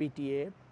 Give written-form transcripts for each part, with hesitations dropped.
PTA,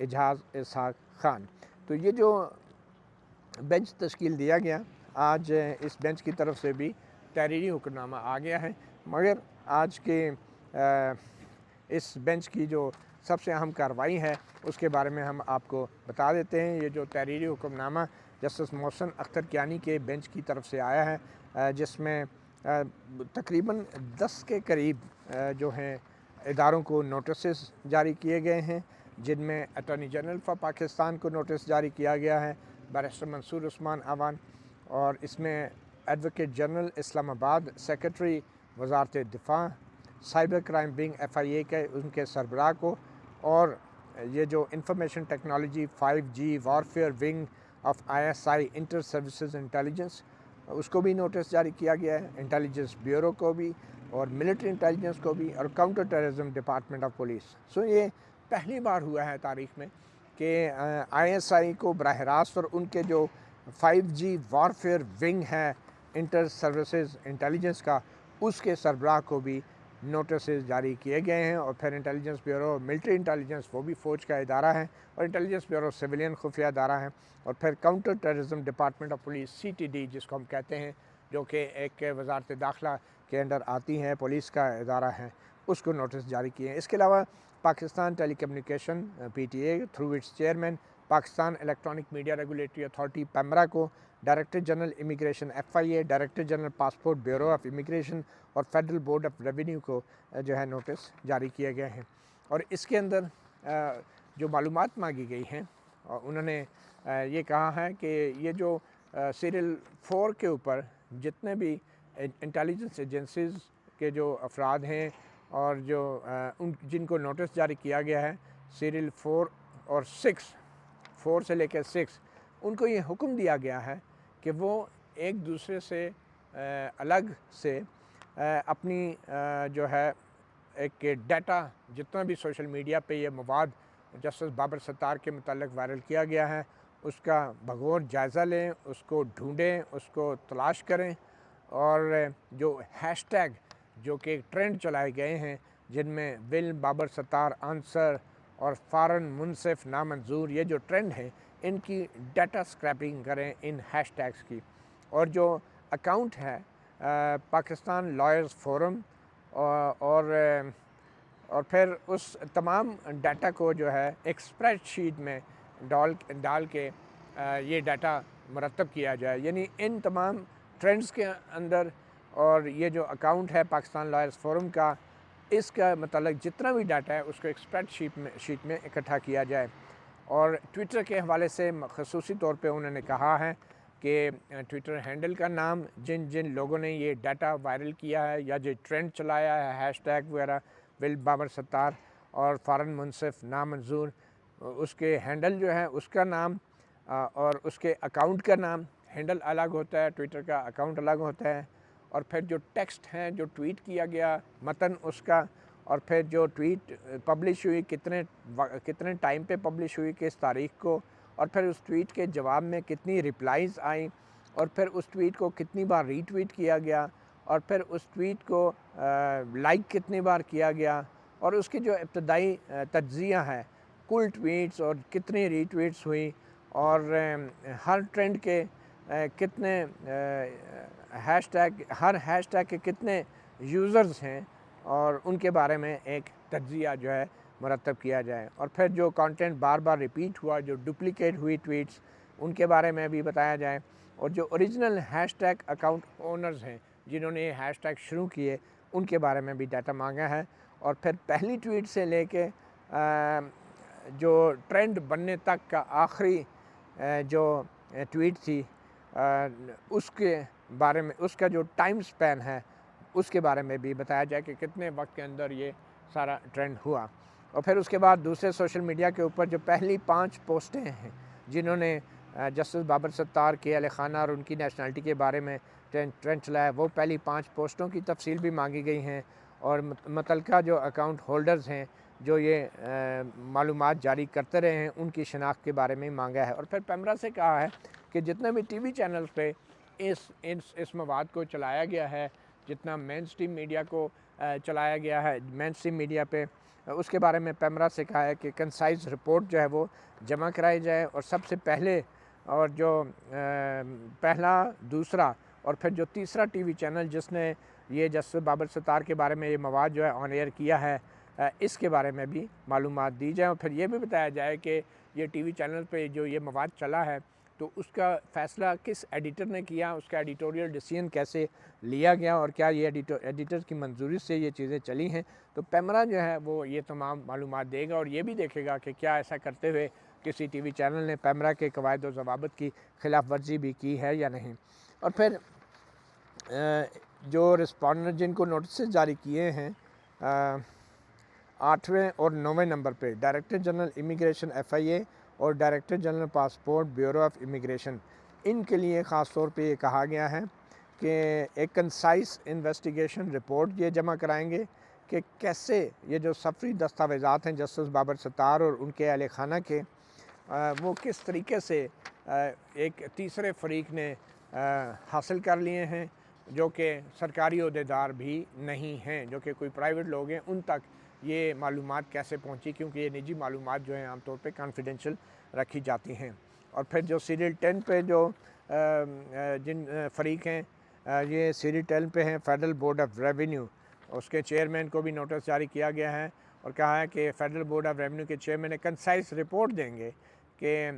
اجاز اسحاق خان۔ تو یہ جو بینچ تشکیل دیا گیا، آج اس بینچ کی طرف سے بھی تحریری حکم نامہ آ گیا ہے، مگر آج کے اس بینچ کی جو سب سے اہم کارروائی ہے اس کے بارے میں ہم آپ کو بتا دیتے ہیں۔ یہ جو تحریری حکم نامہ جسٹس محسن اختر کیانی کے بینچ کی طرف سے آیا ہے، جس میں تقریباً 10 کے قریب جو ہیں اداروں کو نوٹسز جاری کیے گئے ہیں، جن میں اٹارنی جنرل فار پاکستان کو نوٹس جاری کیا گیا ہے، بیرسٹر منصور عثمان اعوان، اور اس میں ایڈوکیٹ جنرل اسلام آباد، سیکرٹری وزارت دفاع، سائبر کرائم ونگ FIA کے ان کے سربراہ کو، اور یہ جو information technology 5G warfare wing of ISI inter services intelligence, اس کو بھی نوٹس جاری کیا گیا ہے، انٹیلیجنس بیورو کو بھی، اور ملٹری انٹیلیجنس کو بھی، اور counter terrorism department of police. یہ پہلی بار ہوا ہے تاریخ میں کہ ISI کو براہ راست، اور ان کے جو 5G وارفیئر ونگ ہے انٹر سروسز انٹیلیجنس کا، اس کے سربراہ کو بھی نوٹسز جاری کیے گئے ہیں۔ اور پھر انٹیلیجنس بیورو، ملٹری انٹیلیجنس وہ بھی فوج کا ادارہ ہے، اور انٹیلیجنس بیورو سویلین خفیہ ادارہ ہے، اور پھر counter terrorism department of police CTD جس کو ہم کہتے ہیں، جو کہ ایک وزارت داخلہ کے انڈر آتی ہیں، پولیس کا ادارہ ہے، اس کو نوٹس جاری کیے ہیں۔ اس کے علاوہ Pakistan telecommunication PTA through its chairman, Pakistan electronic media regulatory authority PEMRA کو، director general immigration FIA، director general passport bureau of immigration, اور فیڈرل بورڈ آف ریونیو کو جو ہے نوٹس جاری کیے گئے ہیں۔ اور اس کے اندر جو معلومات مانگی گئی ہیں، انہوں نے یہ کہا ہے کہ یہ جو سیریل 4 کے اوپر جتنے بھی انٹیلیجنس ایجنسیز کے جو افراد ہیں، اور جو جن کو نوٹس جاری کیا گیا ہے، سیریل 4 اور 4 سے لے کے 6، ان کو یہ حکم دیا گیا ہے کہ وہ ایک دوسرے سے الگ سے اپنی جو ہے ایک ڈیٹا، جتنا بھی سوشل میڈیا پہ یہ مواد جسٹس بابر ستار کے متعلق وائرل کیا گیا ہے، اس کا بغور جائزہ لیں، اس کو ڈھونڈیں، اس کو تلاش کریں، اور جو ہیش ٹیگ جو کہ ٹرینڈ چلائے گئے ہیں، جن میں ول بابر ستار آنسر اور فارن منصف نامنظور، یہ جو ٹرینڈ ہیں، ان کی ڈیٹا اسکریپنگ کریں ان ہیش ٹیگس کی۔ اور جو اکاؤنٹ ہے پاکستان لائرز فورم، اور پھر اس تمام ڈیٹا کو جو ہے ایک اسپریڈ شیٹ میں ڈال کے یہ ڈیٹا مرتب کیا جائے، یعنی ان تمام ٹرینڈز کے اندر، اور یہ جو اکاؤنٹ ہے پاکستان لائرز فورم کا، اس کا متعلق جتنا بھی ڈیٹا ہے اس کو ایک اسپریڈ شیٹ میں اکٹھا کیا جائے۔ اور ٹویٹر کے حوالے سے خصوصی طور پہ انہوں نے کہا ہے کہ ٹویٹر ہینڈل کا نام، جن لوگوں نے یہ ڈیٹا وائرل کیا ہے یا جو ٹرینڈ چلایا ہے ہیش ٹیگ وغیرہ ول بابر ستار اور فارن منصف نامنظور، اس کے ہینڈل جو ہے اس کا نام، اور اس کے اکاؤنٹ کا نام، ہینڈل الگ ہوتا ہے، ٹویٹر کا اکاؤنٹ الگ ہوتا ہے، اور پھر جو ٹیکسٹ ہیں جو ٹویٹ کیا گیا متن اس کا، اور پھر جو ٹویٹ پبلش ہوئی کتنے ٹائم پہ پبلش ہوئی، کس تاریخ کو، اور پھر اس ٹویٹ کے جواب میں کتنی رپلائز آئیں، اور پھر اس ٹویٹ کو کتنی بار ری ٹویٹ کیا گیا، اور پھر اس ٹویٹ کو لائک کتنی بار کیا گیا، اور اس کی جو ابتدائی تجزیہ ہے کل ٹویٹس اور کتنی ری ٹویٹس ہوئی، اور ہر ٹرینڈ کے کتنے ہر ہیش ٹیگ کے کتنے یوزرز ہیں، اور ان کے بارے میں ایک تجزیہ جو ہے مرتب کیا جائے۔ اور پھر جو کانٹینٹ بار بار ریپیٹ ہوا، جو ڈپلیکیٹ ہوئی ٹویٹس، ان کے بارے میں بھی بتایا جائے، اور جو original hash tag account owners ہیں جنہوں نے یہ ہیش ٹیگ شروع کیے، ان کے بارے میں بھی ڈیٹا مانگا ہے۔ اور پھر پہلی ٹویٹ سے لے کے جو ٹرینڈ بننے تک کا آخری جو ٹویٹ تھی، اس کے بارے میں، اس کا جو ٹائم سپین ہے اس کے بارے میں بھی بتایا جائے کہ کتنے وقت کے اندر یہ سارا ٹرینڈ ہوا۔ اور پھر اس کے بعد دوسرے سوشل میڈیا کے اوپر جو پہلی 5 پوسٹیں ہیں جنہوں نے جسٹس بابر ستار کے اہل خانہ اور ان کی نیشنلٹی کے بارے میں ٹرینڈ چلایا، وہ پہلی 5 پوسٹوں کی تفصیل بھی مانگی گئی ہیں، اور متعلقہ جو اکاؤنٹ ہولڈرز ہیں جو یہ معلومات جاری کرتے رہے ہیں، ان کی شناخت کے بارے میں مانگا ہے۔ اور پھر پیمرا سے کہا ہے کہ جتنے بھی TV چینلز پہ اس مواد کو چلایا گیا ہے، جتنا مین سٹریم میڈیا کو چلایا گیا ہے، مین سٹریم میڈیا پہ اس کے بارے میں پیمرا سے کہا ہے کہ کنسائز رپورٹ جو ہے وہ جمع کرائی جائے، اور سب سے پہلے اور جو پہلا، دوسرا اور پھر جو تیسرا ٹی وی چینل جس نے یہ جسٹس بابر ستار کے بارے میں یہ مواد جو ہے آن ایئر کیا ہے، اس کے بارے میں بھی معلومات دی جائیں، اور پھر یہ بھی بتایا جائے کہ یہ ٹی وی چینل پہ جو یہ مواد چلا ہے تو اس کا فیصلہ کس ایڈیٹر نے کیا، اس کا ایڈیٹوریل ڈیسیژن کیسے لیا گیا، اور کیا یہ ایڈیٹر کی منظوری سے یہ چیزیں چلی ہیں۔ تو پیمرا جو ہے وہ یہ تمام معلومات دے گا، اور یہ بھی دیکھے گا کہ کیا ایسا کرتے ہوئے کسی ٹی وی چینل نے پیمرا کے قواعد و ضوابط کی خلاف ورزی بھی کی ہے یا نہیں۔ اور پھر جو رسپونڈر جن کو نوٹسز جاری کیے ہیں 8ویں اور 9ویں نمبر پہ ڈائریکٹر جنرل امیگریشن FIA اور director general passport bureau of immigration, ان کے لیے خاص طور پہ یہ کہا گیا ہے کہ ایک کنسائز انویسٹیگیشن رپورٹ یہ جمع کرائیں گے کہ کیسے یہ جو سفری دستاویزات ہیں جسٹس بابر ستار اور ان کے اہل خانہ کے، وہ کس طریقے سے ایک تیسرے فریق نے حاصل کر لیے ہیں، جو کہ سرکاری عہدیدار بھی نہیں ہیں، جو کہ کوئی پرائیویٹ لوگ ہیں، ان تک یہ معلومات کیسے پہنچی، کیونکہ یہ نجی معلومات جو ہیں عام طور پہ کانفیڈینشیل رکھی جاتی ہیں۔ اور پھر جو سیریل 10 پہ جو جن فریق ہیں، یہ سیریل 10 پہ ہیں فیڈرل بورڈ آف ریونیو، اس کے چیئرمین کو بھی نوٹس جاری کیا گیا ہے اور کہا ہے کہ فیڈرل بورڈ آف ریونیو کے چیئرمین نے کنسائز رپورٹ دیں گے کہ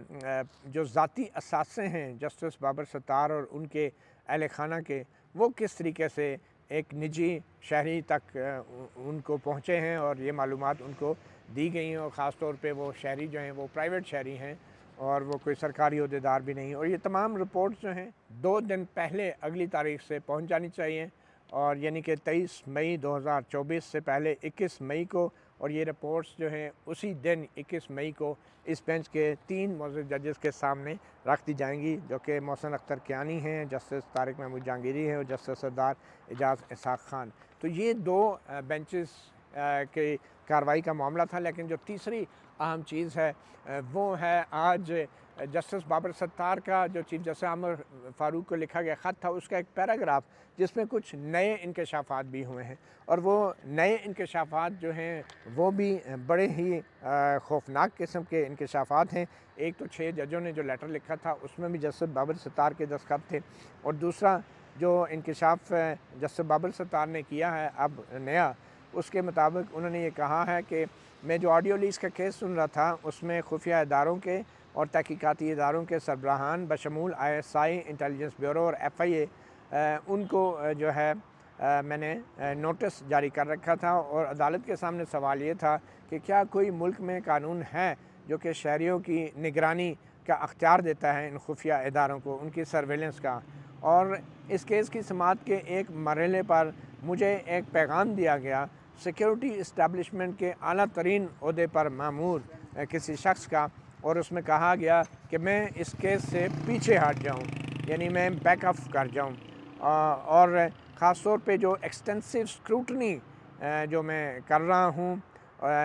جو ذاتی اثاثے ہیں جسٹس بابر ستار اور ان کے اہل خانہ کے، وہ کس طریقے سے ایک نجی شہری تک ان کو پہنچے ہیں، اور یہ معلومات ان کو دی گئی ہیں، اور خاص طور پہ وہ شہری جو ہیں وہ پرائیویٹ شہری ہیں اور وہ کوئی سرکاری عہدیدار بھی نہیں۔ اور یہ تمام رپورٹس جو ہیں 2 دن پہلے اگلی تاریخ سے پہنچ جانی چاہیے، اور یعنی کہ 23 مئی 2024 سے پہلے 21 مئی کو، اور یہ رپورٹس جو ہیں اسی دن 21 مئی کو اس بینچ کے 3 معزز ججز کے سامنے رکھ دی جائیں گی، جو کہ محسن اختر کیانی ہیں، جسٹس طارق محمود جہانگیری ہیں اور جسٹس سردار اعجاز اسحاق خان۔ تو یہ 2 بینچز کی کارروائی کا معاملہ تھا، لیکن جو تیسری اہم چیز ہے وہ ہے آج جسٹس بابر ستار کا جو چیف جسٹس عامر فاروق کو لکھا گیا خط تھا، اس کا ایک پیراگراف جس میں کچھ نئے انکشافات بھی ہوئے ہیں، اور وہ نئے انکشافات جو ہیں وہ بھی بڑے ہی خوفناک قسم کے انکشافات ہیں۔ ایک تو 6 ججوں نے جو لیٹر لکھا تھا اس میں بھی جسٹس بابر ستار کے دستخط تھے، اور دوسرا جو انکشاف جسٹس بابر ستار نے کیا ہے اب نیا، اس کے مطابق انہوں نے یہ کہا ہے کہ میں جو آڈیو لیز کا کیس سن رہا تھا اس میں خفیہ اداروں کے اور تحقیقاتی اداروں کے سربراہان بشمول ISI، انٹیلیجنس بیورو اور FIA، ان کو جو ہے میں نے نوٹس جاری کر رکھا تھا، اور عدالت کے سامنے سوال یہ تھا کہ کیا کوئی ملک میں قانون ہے جو کہ شہریوں کی نگرانی کا اختیار دیتا ہے ان خفیہ اداروں کو، ان کی سرویلنس کا۔ اور اس کیس کی سماعت کے ایک مرحلے پر مجھے ایک پیغام دیا گیا سیکیورٹی اسٹیبلشمنٹ کے اعلیٰ ترین عہدے پر مامور کسی شخص کا، اور اس میں کہا گیا کہ میں اس کیس سے پیچھے ہٹ جاؤں، یعنی میں بیک آف کر جاؤں، اور خاص طور پہ جو ایکسٹینسو اسکروٹنی جو میں کر رہا ہوں،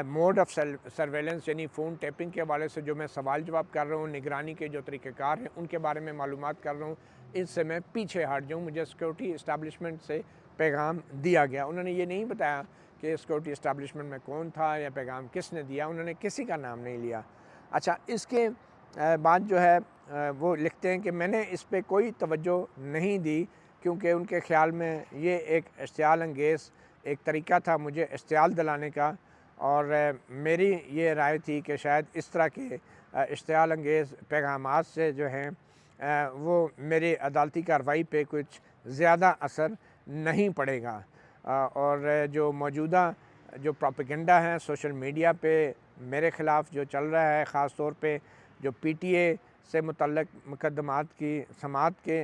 موڈ آف سرویلنس یعنی فون ٹیپنگ کے حوالے سے جو میں سوال جواب کر رہا ہوں، نگرانی کے جو طریقہ کار ہیں ان کے بارے میں معلومات کر رہا ہوں، اس سے میں پیچھے ہٹ جاؤں، مجھے سیکورٹی اسٹیبلشمنٹ سے پیغام دیا گیا۔ انہوں نے یہ نہیں بتایا کہ سیکورٹی اسٹیبلشمنٹ میں کون تھا یا پیغام کس نے دیا، انہوں نے کسی کا نام نہیں لیا۔ اچھا، اس کے بعد جو ہے وہ لکھتے ہیں کہ میں نے اس پہ کوئی توجہ نہیں دی، کیونکہ ان کے خیال میں یہ ایک اشتعال انگیز ایک طریقہ تھا مجھے اشتعال دلانے کا، اور میری یہ رائے تھی کہ شاید اس طرح کے اشتعال انگیز پیغامات سے جو ہیں وہ میرے عدالتی کارروائی پہ کچھ زیادہ اثر نہیں پڑے گا، اور جو موجودہ جو پروپیگنڈا ہے سوشل میڈیا پہ میرے خلاف جو چل رہا ہے، خاص طور پہ جو PTA سے متعلق مقدمات کی سماعت کے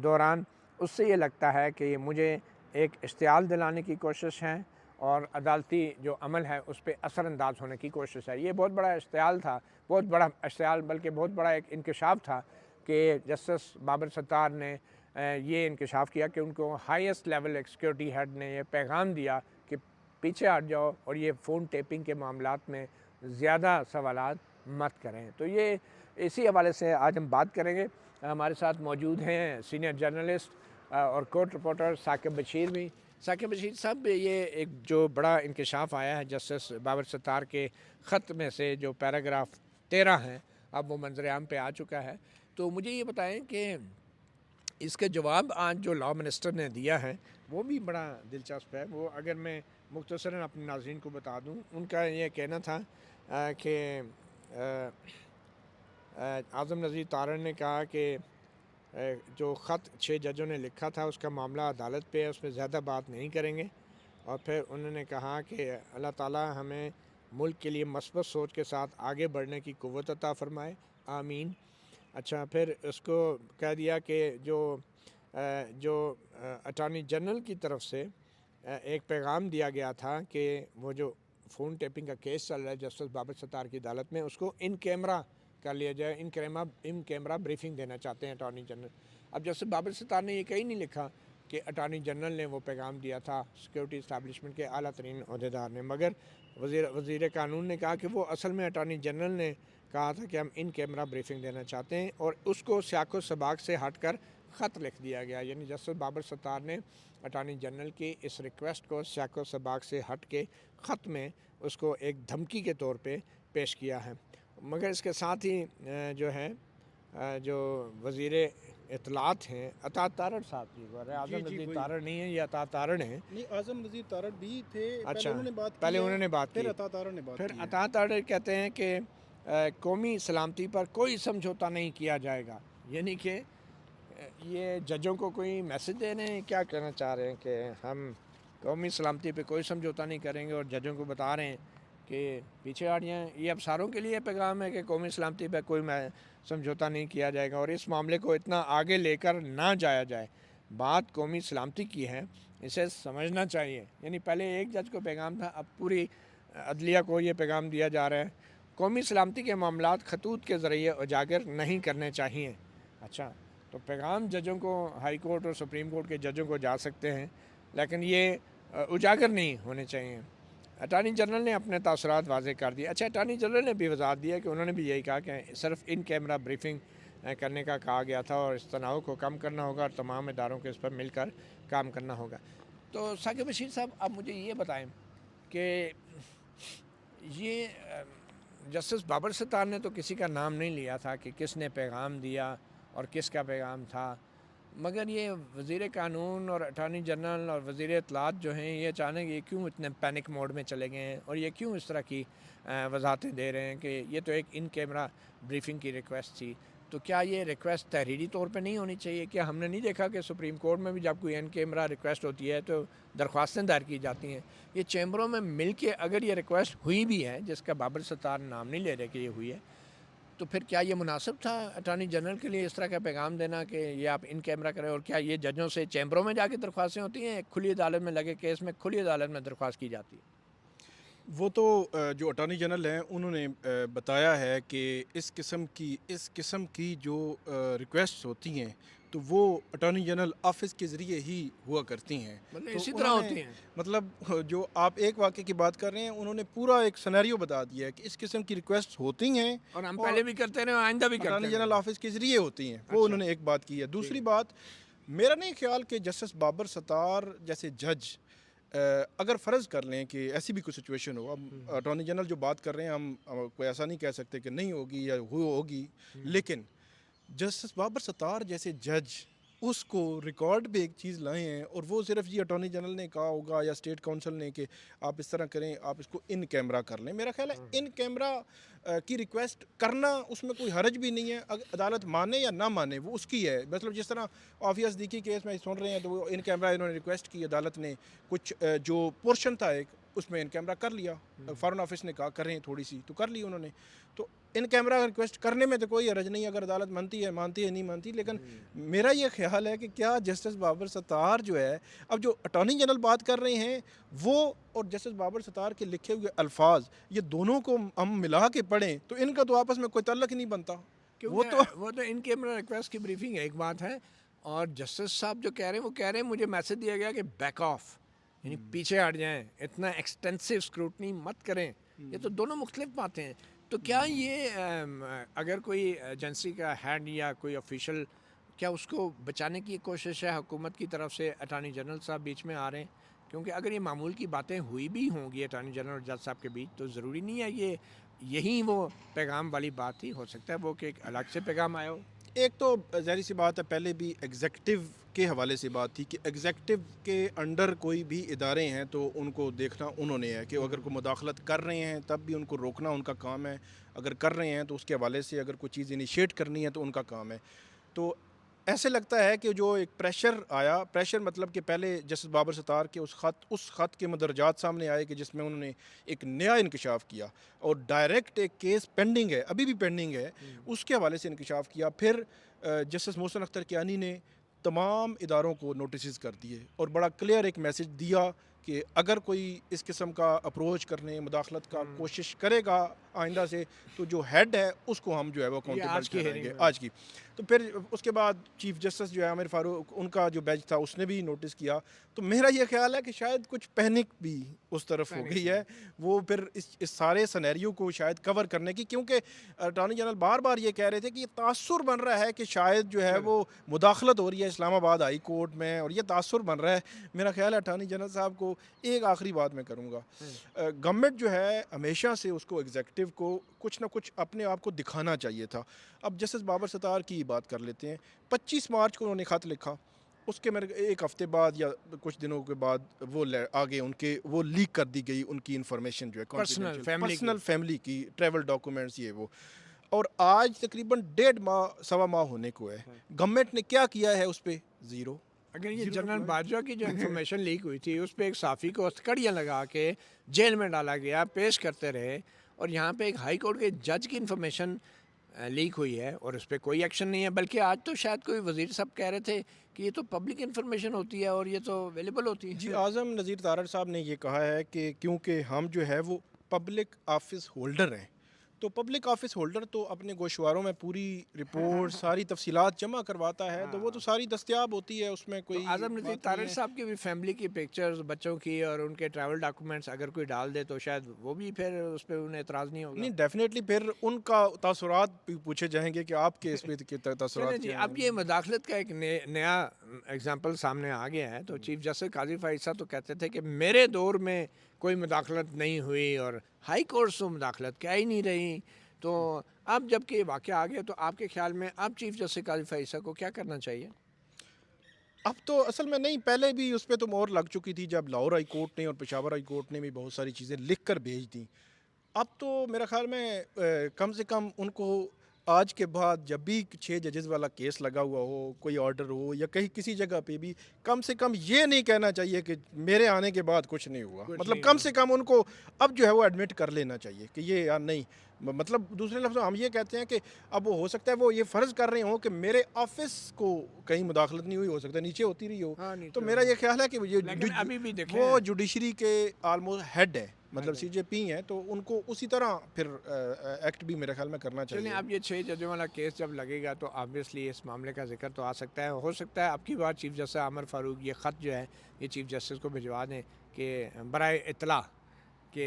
دوران، اس سے یہ لگتا ہے کہ یہ مجھے ایک اشتعال دلانے کی کوشش ہے اور عدالتی جو عمل ہے اس پہ اثر انداز ہونے کی کوشش ہے۔ یہ بہت بڑا اشتعال تھا، بہت بڑا اشتعال بلکہ بہت بڑا ایک انکشاف تھا کہ جسٹس بابر ستار نے یہ انکشاف کیا کہ ان کو ہائیسٹ لیول سیکورٹی ہیڈ نے یہ پیغام دیا کہ پیچھے ہٹ جاؤ اور یہ فون ٹیپنگ کے معاملات میں زیادہ سوالات مت کریں۔ تو یہ اسی حوالے سے آج ہم بات کریں گے۔ ہمارے ساتھ موجود ہیں سینئر جرنلسٹ اور کورٹ رپورٹر ثاقب بشیر بھی۔ ثاقب بشیر صاحب یہ ایک جو بڑا انکشاف آیا ہے جسٹس بابر ستار کے خط میں سے، جو پیراگراف 13 ہیں، اب وہ منظر عام پہ آ چکا ہے، تو مجھے یہ بتائیں کہ اس کے جواب آج جو لاء منسٹر نے دیا ہے وہ بھی بڑا دلچسپ ہے۔ وہ اگر میں مختصراً اپنے ناظرین کو بتا دوں، ان کا یہ کہنا تھا کہ اعظم نذیر تارڑ نے کہا کہ جو خط 6 ججوں نے لکھا تھا اس کا معاملہ عدالت پہ ہے، اس میں زیادہ بات نہیں کریں گے، اور پھر انہوں نے کہا کہ اللہ تعالیٰ ہمیں ملک کے لیے مثبت سوچ کے ساتھ آگے بڑھنے کی قوت عطا فرمائے، آمین۔ اچھا، پھر اس کو کہہ دیا کہ جو اٹارنی جنرل کی طرف سے ایک پیغام دیا گیا تھا کہ وہ جو فون ٹیپنگ کا کیس چل رہا ہے جسٹس بابر ستار کی عدالت میں، اس کو ان کیمرہ کر لیا جائے، ان کیمرہ بریفنگ دینا چاہتے ہیں اٹارنی جنرل۔ اب جسٹس بابر ستار نے یہ کہیں نہیں لکھا کہ اٹارنی جنرل نے وہ پیغام دیا تھا، سیکورٹی اسٹیبلشمنٹ کے اعلیٰ ترین عہدیدار نے، مگر وزیر قانون نے کہا کہ وہ اصل میں اٹارنی جنرل نے کہا تھا کہ ہم ان کیمرہ بریفنگ دینا چاہتے ہیں، اور اس کو سیاق و سباق سے ہٹ کر خط لکھ دیا گیا، یعنی جسٹس بابر ستار نے اٹارنی جنرل کی اس ریکویسٹ کو سیاق و سباق سے ہٹ کے خط میں اس کو ایک دھمکی کے طور پہ پیش کیا ہے۔ مگر اس کے ساتھ ہی جو ہے جو وزیر اطلاعات ہیں عطا تارڑ صاحب کی، اعظم نذیر تارڑ نہیں ہیں، یہ عطا تارڑ ہیں۔ نہیں، اعظم نذیر تارڑ بھی تھے، اچھا، پہلے انہوں نے بات کی، پھر عطا تارڑ نے بات کی۔ پھر عطا تارڑ کہتے ہیں کہ قومی سلامتی پر کوئی سمجھوتا نہیں کیا جائے گا، یعنی کہ یہ ججوں کو کوئی میسج دے رہے ہیں، کیا کہنا چاہ رہے ہیں کہ ہم قومی سلامتی پہ کوئی سمجھوتا نہیں کریں گے، اور ججوں کو بتا رہے ہیں کہ پیچھے ہٹ جائیں۔ یہ افسروں کے لیے پیغام ہے کہ قومی سلامتی پہ کوئی سمجھوتا نہیں کیا جائے گا، اور اس معاملے کو اتنا آگے لے کر نہ جایا جائے۔ بات قومی سلامتی کی ہے، اسے سمجھنا چاہیے۔ یعنی پہلے ایک جج کو پیغام تھا، اب پوری عدلیہ کو یہ پیغام دیا جا رہا ہے، قومی سلامتی کے معاملات خطوط کے ذریعے اجاگر نہیں کرنے چاہیے۔ اچھا، تو پیغام ججوں کو، ہائی کورٹ اور سپریم کورٹ کے ججوں کو جا سکتے ہیں، لیکن یہ اجاگر نہیں ہونے چاہیے۔ اٹارنی جنرل نے اپنے تاثرات واضح کر دیے۔ اچھا، اٹارنی جنرل نے بھی وضاحت دیا کہ انہوں نے بھی یہی کہا کہ صرف ان کیمرہ بریفنگ کرنے کا کہا گیا تھا، اور اس تناؤ کو کم کرنا ہوگا، اور تمام اداروں کو اس پر مل کر کام کرنا ہوگا۔ تو ثاقب بشیر صاحب، اب مجھے یہ بتائیں کہ یہ جسٹس بابر ستار نے تو کسی کا نام نہیں لیا تھا کہ کس نے پیغام دیا اور کس کا پیغام تھا، مگر یہ وزیر قانون اور اٹارنی جنرل اور وزیر اطلاعات جو ہیں، یہ اچانک یہ کیوں اتنے پینک موڈ میں چلے گئے ہیں، اور یہ کیوں اس طرح کی وضاحتیں دے رہے ہیں کہ یہ تو ایک ان کیمرہ بریفنگ کی ریکویسٹ تھی؟ تو کیا یہ ریکویسٹ تحریری طور پہ نہیں ہونی چاہیے؟ کیا ہم نے نہیں دیکھا کہ سپریم کورٹ میں بھی جب کوئی ان کیمرہ ریکویسٹ ہوتی ہے تو درخواستیں دائر کی جاتی ہیں؟ یہ چیمبروں میں مل کے اگر یہ ریکویسٹ ہوئی بھی ہے، جس کا بابر ستار نام نہیں لے رہے کہ یہ ہوئی ہے، تو پھر کیا یہ مناسب تھا اٹارنی جنرل کے لیے اس طرح کا پیغام دینا کہ یہ آپ ان کیمرہ کریں؟ اور کیا یہ ججوں سے چیمبروں میں جا کے درخواستیں ہوتی ہیں، کھلی عدالت میں لگے کیس میں کھلی عدالت میں درخواست کی جاتی ہے؟ وہ تو جو اٹارنی جنرل ہیں انہوں نے بتایا ہے کہ اس قسم کی جو ریکویسٹ ہوتی ہیں تو وہ اٹارنی جنرل آفس کے ذریعے ہی ہوا کرتی ہیں، مطلب تو اسی طرح انہوں نے ہوتی ہیں؟ مطلب جو آپ ایک واقعے کی بات کر رہے ہیں، انہوں نے پورا ایک سینیریو بتا دیا ہے کہ اس قسم کی ریکویسٹ ہوتی ہیں، اور ہم پہلے بھی کرتے رہے، آئندہ بھی کرتے اٹارنی رہے۔ جنرل آفس کے ذریعے ہوتی ہیں، وہ انہوں نے ایک بات کی ہے۔ دوسری بات، میرا نہیں خیال کہ جسٹس بابر ستار جیسے جج اگر فرض کر لیں کہ ایسی بھی کوئی سچویشن ہو، اب اٹارنی جنرل جو بات کر رہے ہیں ہم کوئی ایسا نہیں کہہ سکتے کہ نہیں ہوگی یا ہوگی، لیکن جسٹس بابر ستار جیسے جج اس کو ریکارڈ پہ ایک چیز لائے ہیں، اور وہ صرف جی اٹارنی جنرل نے کہا ہوگا یا اسٹیٹ کونسل نے کہ آپ اس طرح کریں، آپ اس کو ان کیمرہ کر لیں۔ میرا خیال ہے ان کیمرہ کی ریکویسٹ کرنا اس میں کوئی حرج بھی نہیں ہے، اگر عدالت مانے یا نہ مانے وہ اس کی ہے۔ مطلب جس طرح عافیہ صدیقی کیس میں سن رہے ہیں تو وہ ان کیمرہ انہوں نے ریکویسٹ کی، عدالت نے کچھ جو پورشن تھا ایک اس میں ان کیمرہ کر لیا، فارن آفس نے کہا کریں تھوڑی سی تو کر لی انہوں نے، تو ان کیمرہ ریکویسٹ کرنے میں تو کوئی حرج نہیں، اگر عدالت مانتی ہے نہیں مانتی۔ لیکن میرا یہ خیال ہے کہ کیا جسٹس بابر ستار جو ہے، اب جو اٹارنی جنرل بات کر رہے ہیں وہ اور جسٹس بابر ستار کے لکھے ہوئے الفاظ، یہ دونوں کو ہم ملا کے پڑھیں تو ان کا تو آپس میں کوئی تعلق ہی نہیں بنتا۔ وہ تو ان کیمرہ ریکویسٹ کی بریفنگ ایک بات ہے، اور جسٹس صاحب جو کہہ رہے ہیں وہ کہہ رہے ہیں مجھے میسج دیا گیا کہ بیک آف، یعنی پیچھے ہٹ جائیں، اتنا ایکسٹینسو اسکروٹنی مت کریں۔ یہ تو دونوں مختلف باتیں ہیں۔ تو کیا یہ اگر کوئی ایجنسی کا ہیڈ یا کوئی آفیشل، کیا اس کو بچانے کی کوشش ہے حکومت کی طرف سے؟ اٹارنی جنرل صاحب بیچ میں آ رہے ہیں کیونکہ اگر یہ معمول کی باتیں ہوئی بھی ہوں گی اٹارنی جنرل اور جج صاحب کے بیچ تو ضروری نہیں ہے یہی وہ پیغام والی بات تھی. ہو سکتا ہے وہ کہ ایک الگ سے پیغام آیا ہو. ایک تو ظاہری سی بات ہے، پہلے بھی ایگزیکٹو کے حوالے سے بات تھی کہ ایگزیکٹو کے انڈر کوئی بھی ادارے ہیں تو ان کو دیکھنا انہوں نے ہے کہ اگر کوئی مداخلت کر رہے ہیں تب بھی ان کو روکنا ان کا کام ہے، اگر کر رہے ہیں تو اس کے حوالے سے اگر کوئی چیز انیشیٹ کرنی ہے تو ان کا کام ہے. تو ایسے لگتا ہے کہ جو ایک پریشر آیا، پریشر مطلب کہ پہلے جسٹس بابر ستار کے اس خط کے مدرجات سامنے آئے کہ جس میں انہوں نے ایک نیا انکشاف کیا اور ڈائریکٹ ایک کیس پینڈنگ ہے، ابھی بھی پینڈنگ ہے، اس کے حوالے سے انکشاف کیا. پھر جسٹس محسن اختر کیانی نے تمام اداروں کو نوٹسز کر دیے اور بڑا کلیئر ایک میسج دیا کہ اگر کوئی اس قسم کا اپروچ کرنے مداخلت کا کوشش کرے گا آئندہ سے تو جو ہیڈ ہے اس کو ہم جو ہے وہ اکاؤنٹیبل ٹھہرائیں گے آج کی. تو پھر اس کے بعد چیف جسٹس جو ہے عامر فاروق، ان کا جو بیچ تھا اس نے بھی نوٹس کیا. تو میرا یہ خیال ہے کہ شاید کچھ پینک بھی اس طرف ہو گئی ہے، وہ پھر اس سارے سنیریو کو شاید کور کرنے کی، کیونکہ اٹارنی جنرل بار بار یہ کہہ رہے تھے کہ یہ تاثر بن رہا ہے کہ شاید جو ہے وہ مداخلت ہو رہی ہے اسلام آباد ہائی کورٹ میں، اور یہ تاثر بن رہا ہے. میرا خیال ہے اٹارنی جنرل صاحب کو ایک آخری بات میں کروں گا، گورنمنٹ جو ہے ہمیشہ سے اس کو ایگزیکٹو کو کچھ نہ کچھ اپنے آپ کو دکھانا چاہیے تھا. اب جسٹس بابر ستار کی بات کر لیتے ہیں. 25 مارچ کو انہوں نے خط لکھا، اس کے میرے ایک ہفتے بعد یا کچھ دنوں کے بعد وہ آگے ان کے وہ لیک کر دی گئی ان کی انفارمیشن جو ہے پرسنل فیملی کی ٹریول ڈاکومنٹس یہ وہ. اور آج تقریباً 1.5 سوا ماہ ہونے کو ہے، گورنمنٹ نے کیا کیا ہے اس پہ؟ زیرو. اگر یہ جنرل باجوہ کی جو انفارمیشن لیک ہوئی تھی اس پہ ایک صحافی کو ہتھکڑیاں لگا کے جیل میں ڈالا گیا، پیش کرتے رہے، اور یہاں پہ ایک ہائی کورٹ کے جج کی انفارمیشن لیک ہوئی ہے اور اس پہ کوئی ایکشن نہیں ہے. بلکہ آج تو شاید کوئی وزیر صاحب کہہ رہے تھے کہ یہ تو پبلک انفارمیشن ہوتی ہے اور یہ تو اویلیبل ہوتی ہے. جی، اعظم نذیر تارڑ صاحب نے یہ کہا ہے کہ کیونکہ ہم جو ہے وہ پبلک آفس ہولڈر ہیں، تو پبلک آفس ہولڈر تو اپنے گوشواروں میں پوری رپورٹ ساری تفصیلات جمع کرواتا ہے، تو وہ تو ساری دستیاب ہوتی ہے، اس میں کوئی اعظم نذیر تارڑ صاحب کی بھی فیملی کی پکچرز بچوں کی اور ان کے ٹریول ڈاکومنٹس اگر کوئی ڈال دے تو شاید وہ بھی پھر اس پہ انہیں اعتراض نہیں ہوگا. نہیں، ڈیفینیٹلی پھر ان کا تاثرات بھی پوچھے جائیں گے کہ آپ کے اس پہ تاثرات جی. کیا اب یہ مداخلت کا ایک نیا ایگزامپل سامنے آ گیا ہے. تو چیف جسٹس قاضی فائز صاحب تو کہتے تھے کہ میرے دور میں کوئی مداخلت نہیں ہوئی اور ہائی کورٹ سے مداخلت کیا ہی نہیں رہی. تو اب جب کہ یہ واقعہ آ گیا تو آپ کے خیال میں اب چیف جسٹس قاضی فائز صاحب کو کیا کرنا چاہیے؟ اب تو اصل میں نہیں، پہلے بھی اس پہ تو مہر لگ چکی تھی جب لاہور ہائی کورٹ نے اور پشاور ہائی کورٹ نے بھی بہت ساری چیزیں لکھ کر بھیج دیں. اب تو میرا خیال میں کم سے کم ان کو آج کے بعد جب بھی 6 ججز والا کیس لگا ہوا ہو، کوئی آرڈر ہو یا کہیں کسی جگہ پہ بھی، کم سے کم یہ نہیں کہنا چاہیے کہ میرے آنے کے بعد کچھ نہیں ہوا. مطلب کم سے کم ان کو اب جو ہے وہ ایڈمٹ کر لینا چاہیے کہ یہ یار نہیں، مطلب دوسرے لفظوں ہم یہ کہتے ہیں کہ اب وہ ہو سکتا ہے وہ یہ فرض کر رہے ہوں کہ میرے آفس کو کہیں مداخلت نہیں ہوئی، ہو سکتا ہے نیچے ہوتی رہی ہو. تو میرا یہ خیال ہے کہ وہ جوڈیشری کے آلموسٹ ہیڈ ہے، مطلب سی جے پی ہیں، تو ان کو اسی طرح پھر ایکٹ بھی میرے خیال میں کرنا چاہیے. اب یہ 6 ججوں والا کیس جب لگے گا تو آبویسلی اس معاملے کا ذکر تو آ سکتا ہے. ہو سکتا ہے اب کی بار چیف جسٹس عامر فاروق یہ خط جو ہے یہ چیف جسٹس کو بھجوا دیں کہ برائے اطلاع کہ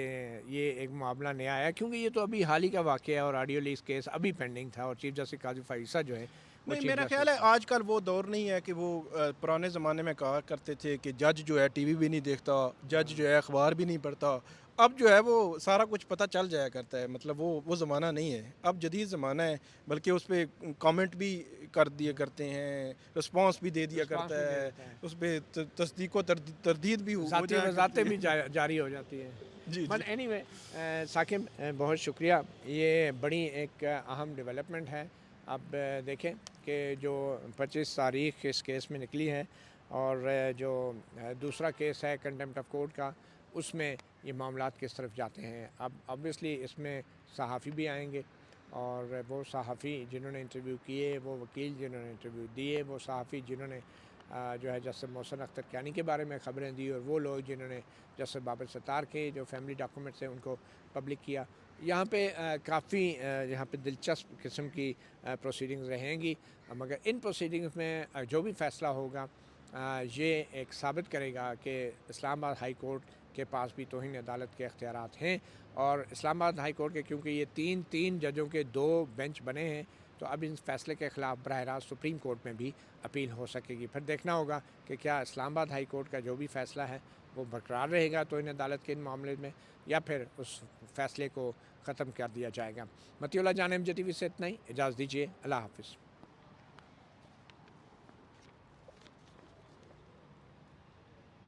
یہ ایک معاملہ نیا آیا، کیونکہ یہ تو ابھی حال ہی کا واقعہ ہے اور آڈیو لیز کیس ابھی پینڈنگ تھا اور چیف جسٹس قاضی فائز صاحب جو ہے نہیں، میرا خیال ہے آج کل وہ دور نہیں ہے کہ وہ پرانے زمانے میں کہا کرتے تھے کہ جج جو ہے ٹی وی بھی نہیں دیکھتا، جج جو ہے اخبار بھی نہیں پڑھتا. اب جو ہے وہ سارا کچھ پتہ چل جایا کرتا ہے، مطلب وہ زمانہ نہیں ہے، اب جدید زمانہ ہے. بلکہ اس پہ کامنٹ بھی کر دیا کرتے ہیں، رسپانس بھی دے دیا کرتا ہے، اس پہ تصدیق و تردید بھی ذاتیں بھی جاری ہو جاتی ہیں. بٹ اینی وے ثاقب بہت شکریہ، یہ بڑی ایک اہم ڈیولپمنٹ ہے. اب دیکھیں کہ جو 25 تاریخ اس کیس میں نکلی ہے اور جو دوسرا کیس ہے کنٹیمپٹ آف کورٹ کا، اس میں یہ معاملات کس طرف جاتے ہیں. اب آبویسلی اس میں صحافی بھی آئیں گے اور وہ صحافی جنہوں نے انٹرویو کیے، وہ وکیل جنہوں نے انٹرویو دیے، وہ صحافی جنہوں نے جو ہے جسٹس محسن اختر کیانی کے بارے میں خبریں دی، اور وہ لوگ جنہوں نے جسٹس بابر ستار کے جو فیملی ڈاکومنٹس ہیں ان کو پبلک کیا. یہاں پہ کافی یہاں پہ دلچسپ قسم کی پروسیڈنگز رہیں گی، مگر ان پروسیڈنگز میں جو بھی فیصلہ ہوگا یہ ایک ثابت کرے گا کہ اسلام آباد ہائی کورٹ کے پاس بھی توہین عدالت کے اختیارات ہیں. اور اسلام آباد ہائی کورٹ کے کیونکہ یہ تین ججوں کے 2 بینچ بنے ہیں تو اب ان فیصلے کے خلاف براہ راست سپریم کورٹ میں بھی اپیل ہو سکے گی. پھر دیکھنا ہوگا کہ کیا اسلام آباد ہائی کورٹ کا جو بھی فیصلہ ہے وہ برقرار رہے گا توہین عدالت کے ان معاملے میں، یا پھر اس فیصلے کو ختم کر دیا جائے گا۔ مطیع اللہ جانب جے ٹی وی سے اتنا ہی، اجازت دیجیے، اللہ حافظ۔